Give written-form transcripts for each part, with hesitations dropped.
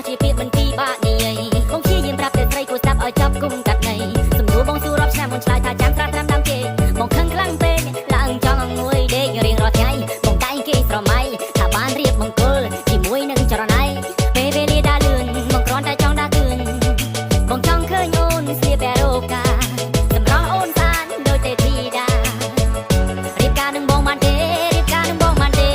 ជាពាក្យមិនពីបាក់និយាយបងជាយាមប្រាប់ទៅស្រីគួរស្ដាប់ឲ្យចាប់គុំកាត់នៃសំណួរបងសួររាប់ឆ្នាំមុនឆ្លើយថាចាំត្រាស់ត្រាំដាំគេបងខឹងខ្លាំងពេកឡើងចង់អង្គុយដេករៀងរាល់ថ្ងៃបងតែងគេស្រមៃថាបានរៀបមង្គលជាមួយនឹងចរណៃពេលវេលាដើរលឿនបងគ្រាន់តែចង់ដើរគឿនបងចង់ឃើញអូនស្លៀកពាក់រ៉ូកាសម្រស់អូនសានដូចទេធីតារៀបការនឹងបងបានទេរៀបការនឹងបងបានទេ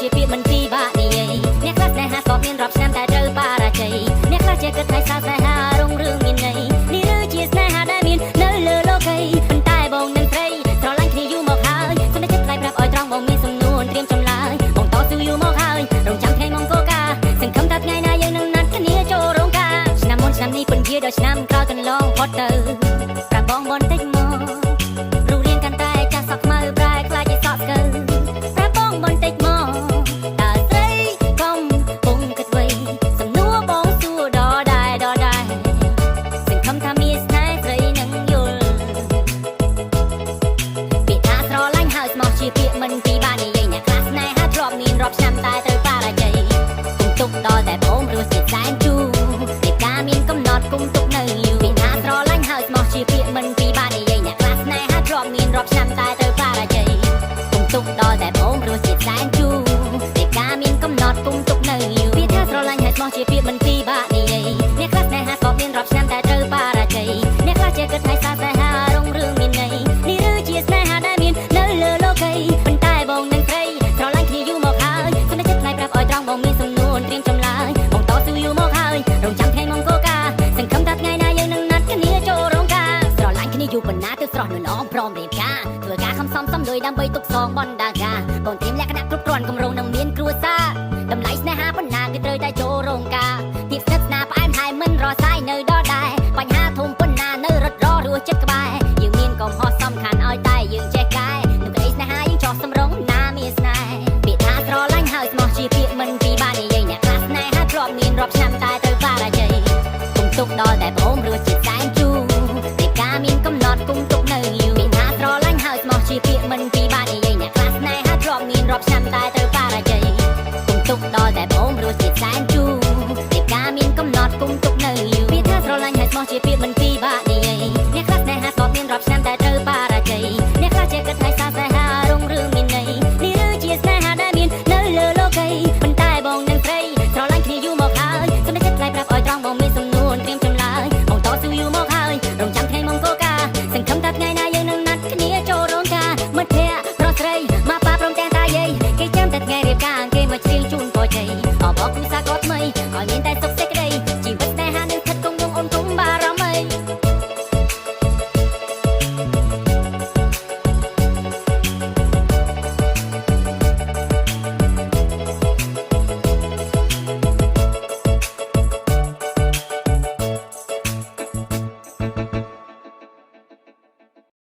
ជាពាក្យមិនពីបាក់និយាយអ្នកខ្លះស្នេហាក៏មានរាប់ឆ្នាំតែត្រូវបរាជ័យអ្នកខ្លះជាគិតថាស្នេហារុងរឿងមានន័យនេះគឺជាស្នេហាដែលមាននៅលើលោកីប៉ុន្តែបងនឹងត្រីស្រឡាញ់គ្នាយូរមកហើយសូមតែចិត្តថ្លៃប្រាប់ឲ្យត្រង់បងមានសំណួរត្រៀមចម្លើយបងតស៊ូយូរមកហើយរងចាំថ្ងៃមកកូកាសង្ឃឹមថាថ្ងៃណាយើងនឹងណាត់គ្នាចូលរោងការឆ្នាំមុនឆ្នាំនេះពិនជាដល់ឆ្នាំក្រោយកន្លងផុតទៅប្រាប់បងបន្តិចមករូបរាងកាន់តែចាស់សក់ខ្មៅប្រែខ្លាចជាសក់ស្កើប្រាប់បងបន្តិចមកជាពាក្យមិនពីបាក់និយាយអ្នកខ្លះស្នេហាធ្លាប់មានរាប់ឆ្នាំតែត្រូវបរាជ័យគុំទុកដល់តែបងរស់ជាតិសែនជូរតែការមានកំណត់គុំទុកនៅយូរពាក្យថាស្រឡាញ់ហើយស្មោះជាពាក្យមិនពីបាក់និយាយអ្នកខ្លះស្នេហាធ្លាប់មានរាប់ឆ្នាំតែត្រូវបរាជ័យគុំទុកដល់តែបងរស់ជាតិសែនជូរតែការមានកំណត់គុំទុកនៅយូរពាក្យថាស្រឡាញ់ហើយស្មោះជាពាក្យមិនពីបាក់និយាយអ្នកខ្លះស្នេហាក៏មានរាប់ឆ្នាំតែត្រូវបរាជ័យអ្នកខ្លះជាគិតថាស្នេហារុងរឿងមានន័យនេះគឺជាស្នេហាដែលមាននៅលើលោកីប៉ុន្តែបងនឹងត្រីស្រឡាញ់គ្នាយូរមកហើយសូមតែចិត្តថ្លៃប្រាប់ឲ្យត្រង់បងមានសំណួរត្រៀមចម្លើយបងតស៊ូយូរមកហើយរងចាំថ្ងៃមកកូកាសង្ឃឹមថាថ្ងៃណាយើងនឹងណាត់គ្នាចូលរោងការស្រឡាញ់គ្នាយូរប៉ុណ្ណាទើបស្រស់នួនអមព្រមរៀបការធ្វើការខំសំសំលុយដើម្បីទុកសងបណ្ដាការបងត្រៀមលក្ខណៈគ្រប់គ្រាន់គម្រោងនឹងមានគ្រួសារតម្លៃស្នេហាប៉ុណ្ណាគឺត្រូវតែចូលរោងការភាពស្និទ្ធស្នាលផ្អែមហើយមិនរសាយនៅដដែលបញ្ហាធំប៉ុណ្ណានៅរត់ររស់ចិត្តក្បែរយើងមានកំហុសសំខាន់ឲ្យតែយើងចេះកែនឹងក្តីស្នេហាយើងចោះសម្រងណាមានស្នេហ៍ពាក្យថាស្រឡាញ់ហើយស្មោះជាពាក្យមិនពីបាក់និយាយអ្នកខ្លះស្នេហាធ្លាប់មានរាប់ឆ្នាំតែត្រូវបរាជ័យគុំទុកដល់តែបងរស់ជាតិសែនជូរតែការមានកំណត់គុំទុកនៅយូរពាក្យថាស្រឡាញ់ហើយស្មោះជាពាក្យមិនពីបាក់និយាយអ្នកខ្លះស្នេហាធ្លាប់មានរាប់ឆ្នាំតែត្រូវបរាជ័យគុំទុកដល់តែបងរស់ជាតិសែនជូរ